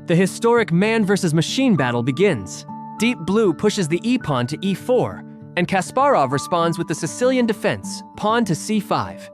The historic man versus machine battle begins. Deep Blue pushes the e-pawn to e4, and Kasparov responds with the Sicilian defense, pawn to c5.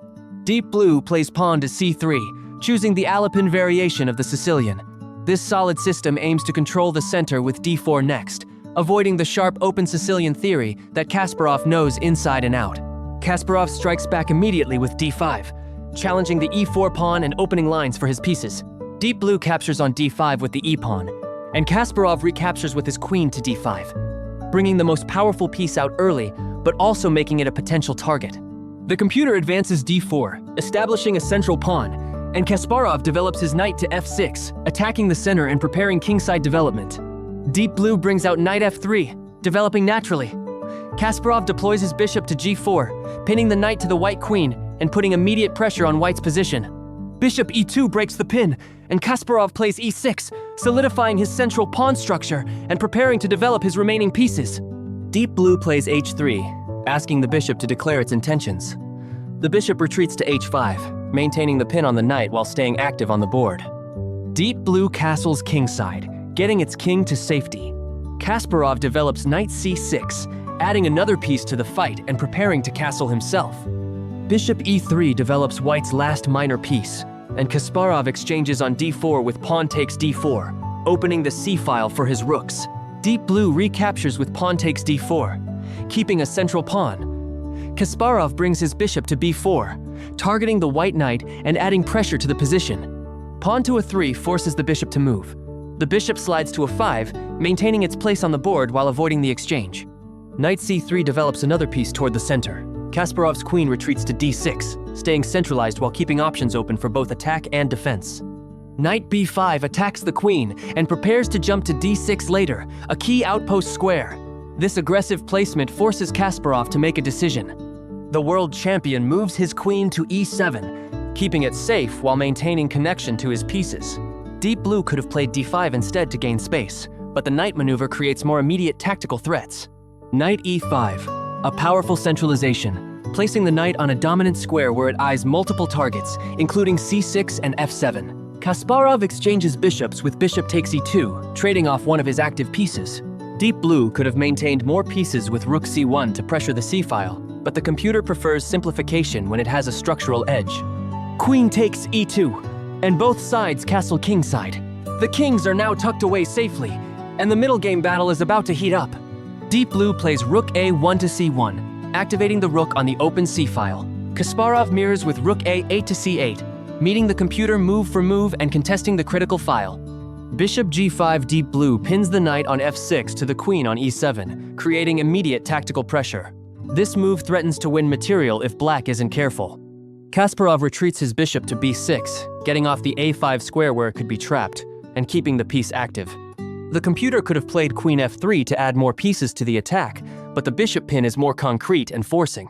Deep Blue plays pawn to c3, choosing the Alpine variation of the Sicilian. This solid system aims to control the center with d4 next, avoiding the sharp open Sicilian theory that Kasparov knows inside and out. Kasparov strikes back immediately with d5, challenging the e4 pawn and opening lines for his pieces. Deep Blue captures on d5 with the e-pawn, and Kasparov recaptures with his queen to d5, bringing the most powerful piece out early, but also making it a potential target. The computer advances d4, establishing a central pawn, and Kasparov develops his knight to f6, attacking the center and preparing kingside development. Deep Blue brings out knight f3, developing naturally. Kasparov deploys his bishop to g4, pinning the knight to the white queen and putting immediate pressure on white's position. Bishop e2 breaks the pin, and Kasparov plays e6, solidifying his central pawn structure and preparing to develop his remaining pieces. Deep Blue plays h3, asking the bishop to declare its intentions. The bishop retreats to h5, maintaining the pin on the knight while staying active on the board. Deep Blue castles kingside, getting its king to safety. Kasparov develops knight c6, adding another piece to the fight and preparing to castle himself. Bishop e3 develops white's last minor piece, and Kasparov exchanges on d4 with pawn takes d4, opening the c-file for his rooks. Deep Blue recaptures with pawn takes d4, keeping a central pawn. Kasparov brings his bishop to b4, targeting the white knight and adding pressure to the position. Pawn to a3 forces the bishop to move. The bishop slides to a5, maintaining its place on the board while avoiding the exchange. Knight c3 develops another piece toward the center. Kasparov's queen retreats to d6, staying centralized while keeping options open for both attack and defense. Knight b5 attacks the queen and prepares to jump to d6 later, a key outpost square. This aggressive placement forces Kasparov to make a decision. The world champion moves his queen to e7, keeping it safe while maintaining connection to his pieces. Deep Blue could have played d5 instead to gain space, but the knight maneuver creates more immediate tactical threats. Knight e5. A powerful centralization, placing the knight on a dominant square where it eyes multiple targets, including c6 and f7. Kasparov exchanges bishops with bishop takes e2, trading off one of his active pieces. Deep Blue could have maintained more pieces with rook c1 to pressure the c-file, but the computer prefers simplification when it has a structural edge. Queen takes e2, and both sides castle kingside. The kings are now tucked away safely, and the middle game battle is about to heat up. Deep Blue plays rook a1 to c1, activating the rook on the open c-file. Kasparov mirrors with rook a8 to c8, meeting the computer move for move and contesting the critical file. Bishop g5 Deep Blue pins the knight on f6 to the queen on e7, creating immediate tactical pressure. This move threatens to win material if black isn't careful. Kasparov retreats his bishop to b6, getting off the a5 square where it could be trapped, and keeping the piece active. The computer could have played queen f3 to add more pieces to the attack, but the bishop pin is more concrete and forcing.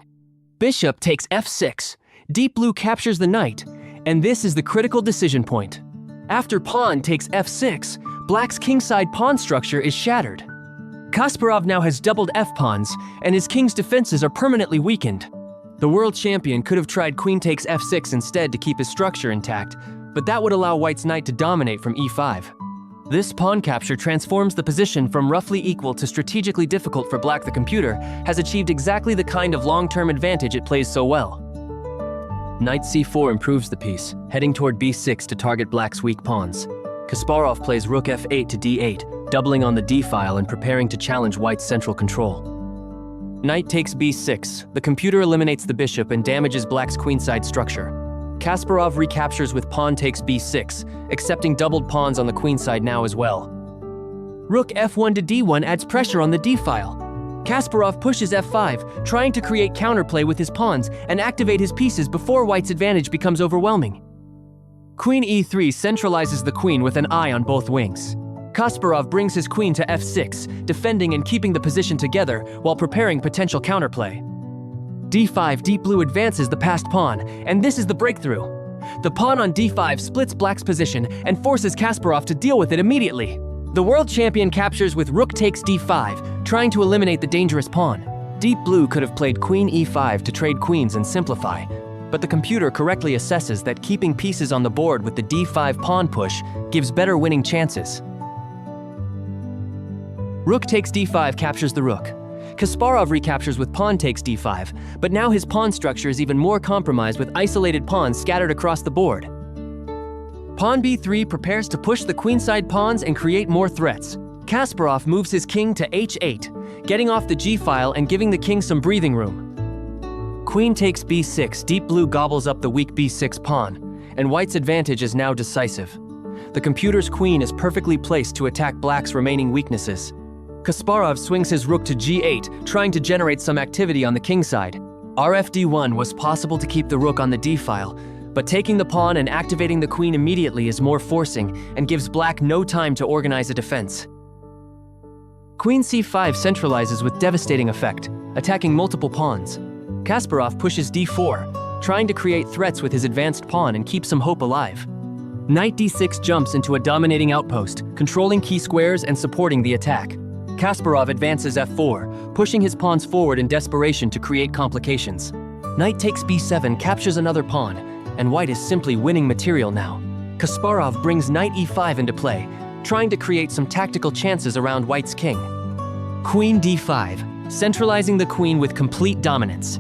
Bishop takes f6, Deep Blue captures the knight, and this is the critical decision point. After pawn takes f6, black's kingside pawn structure is shattered. Kasparov now has doubled f-pawns, and his king's defenses are permanently weakened. The world champion could have tried queen takes f6 instead to keep his structure intact, but that would allow white's knight to dominate from e5. This pawn capture transforms the position from roughly equal to strategically difficult for black. The computer has achieved exactly the kind of long-term advantage it plays so well. Knight c4 improves the piece, heading toward b6 to target black's weak pawns. Kasparov plays rook f8 to d8, doubling on the d-file and preparing to challenge white's central control. Knight takes b6, the computer eliminates the bishop and damages black's queenside structure. Kasparov recaptures with pawn takes b6, accepting doubled pawns on the queenside now as well. Rook f1 to d1 adds pressure on the d-file. Kasparov pushes f5, trying to create counterplay with his pawns and activate his pieces before white's advantage becomes overwhelming. Queen e3 centralizes the queen with an eye on both wings. Kasparov brings his queen to f6, defending and keeping the position together while preparing potential counterplay. d5 Deep Blue advances the passed pawn, and this is the breakthrough. The pawn on d5 splits black's position and forces Kasparov to deal with it immediately. The world champion captures with rook takes d5, trying to eliminate the dangerous pawn. Deep Blue could have played queen e5 to trade queens and simplify, but the computer correctly assesses that keeping pieces on the board with the d5 pawn push gives better winning chances. Rook takes d5 captures the rook. Kasparov recaptures with pawn takes d5, but now his pawn structure is even more compromised with isolated pawns scattered across the board. Pawn b3 prepares to push the queenside pawns and create more threats. Kasparov moves his king to h8, getting off the g-file and giving the king some breathing room. Queen takes b6, deep blue gobbles up the weak b6 pawn, and white's advantage is now decisive. The computer's queen is perfectly placed to attack black's remaining weaknesses. Kasparov swings his rook to g8, trying to generate some activity on the king side. Rfd1 was possible to keep the rook on the d-file, but taking the pawn and activating the queen immediately is more forcing and gives black no time to organize a defense. Queen c5 centralizes with devastating effect, attacking multiple pawns. Kasparov pushes d4, trying to create threats with his advanced pawn and keep some hope alive. Knight d6 jumps into a dominating outpost, controlling key squares and supporting the attack. Kasparov advances f4, pushing his pawns forward in desperation to create complications. Knight takes b7 captures another pawn, and white is simply winning material now. Kasparov brings knight e5 into play, trying to create some tactical chances around white's king. Queen d5, centralizing the queen with complete dominance.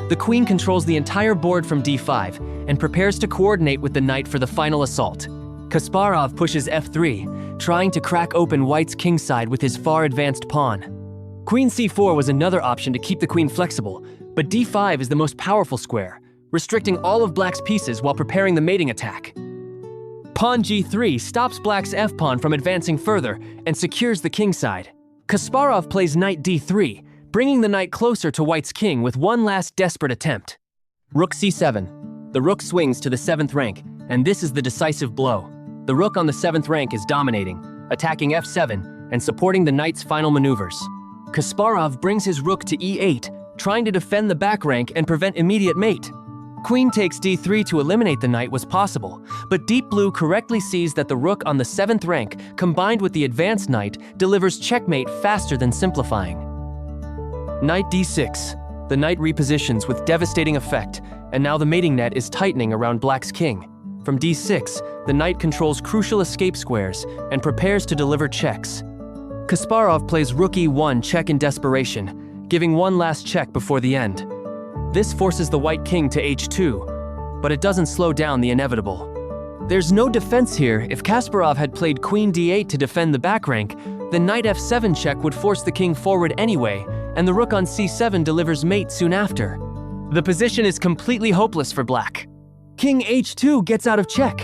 The queen controls the entire board from d5 and prepares to coordinate with the knight for the final assault. Kasparov pushes f3, trying to crack open white's king side with his far advanced pawn. Queen c4 was another option to keep the queen flexible, but d5 is the most powerful square, restricting all of black's pieces while preparing the mating attack. Pawn g3 stops black's f-pawn from advancing further and secures the king side. Kasparov plays knight d3, bringing the knight closer to white's king with one last desperate attempt. Rook c7. The rook swings to the 7th rank, and this is the decisive blow. The rook on the 7th rank is dominating, attacking f7 and supporting the knight's final maneuvers. Kasparov brings his rook to e8, trying to defend the back rank and prevent immediate mate. Queen takes d3 to eliminate the knight was possible, but Deep Blue correctly sees that the rook on the 7th rank, combined with the advanced knight, delivers checkmate faster than simplifying. Knight d6. The knight repositions with devastating effect, and now the mating net is tightening around black's king. From d6, the knight controls crucial escape squares and prepares to deliver checks. Kasparov plays rook e1 check in desperation, giving one last check before the end. This forces the white king to h2, but it doesn't slow down the inevitable. There's no defense here. If Kasparov had played queen d8 to defend the back rank, the knight f7 check would force the king forward anyway, and the rook on c7 delivers mate soon after. The position is completely hopeless for black. King h2 gets out of check.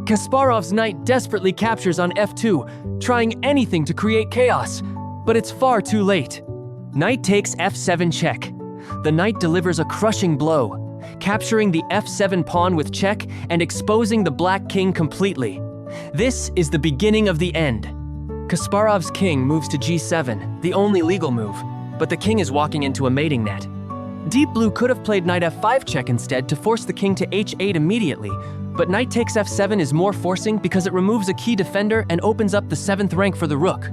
Kasparov's knight desperately captures on f2, trying anything to create chaos, but it's far too late. Knight takes f7 check. The knight delivers a crushing blow, capturing the f7 pawn with check and exposing the black king completely. This is the beginning of the end. Kasparov's king moves to g7, the only legal move, but the king is walking into a mating net. Deep Blue could have played knight f5 check instead to force the king to h8 immediately, but knight takes f7 is more forcing because it removes a key defender and opens up the 7th rank for the rook.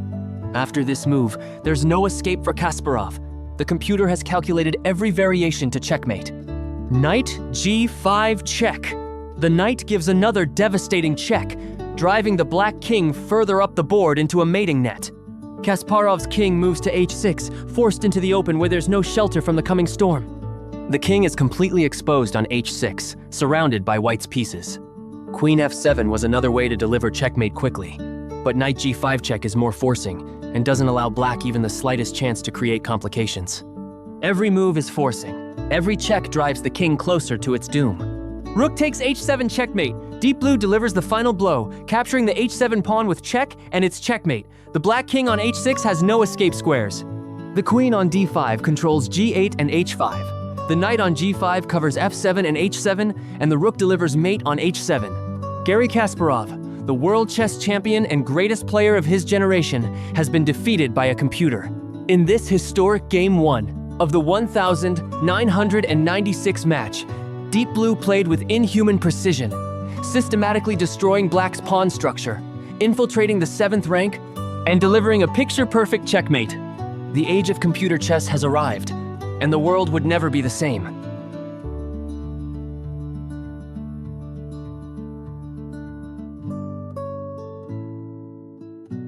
After this move, there's no escape for Kasparov. The computer has calculated every variation to checkmate. Knight g5 check. The knight gives another devastating check, driving the black king further up the board into a mating net. Kasparov's king moves to h6, forced into the open where there's no shelter from the coming storm. The king is completely exposed on h6, surrounded by white's pieces. Queen f7 was another way to deliver checkmate quickly, but knight g5 check is more forcing and doesn't allow black even the slightest chance to create complications. Every move is forcing. Every check drives the king closer to its doom. Rook takes h7 checkmate. Deep Blue delivers the final blow, capturing the h7 pawn with check, and it's checkmate. The black king on h6 has no escape squares. The queen on d5 controls g8 and h5. The knight on g5 covers f7 and h7, and the rook delivers mate on h7. Garry Kasparov, the world chess champion and greatest player of his generation, has been defeated by a computer. In this historic Game 1 of the 1996 match, Deep Blue played with inhuman precision, systematically destroying black's pawn structure, infiltrating the 7th rank, and delivering a picture-perfect checkmate. The age of computer chess has arrived, and the world would never be the same.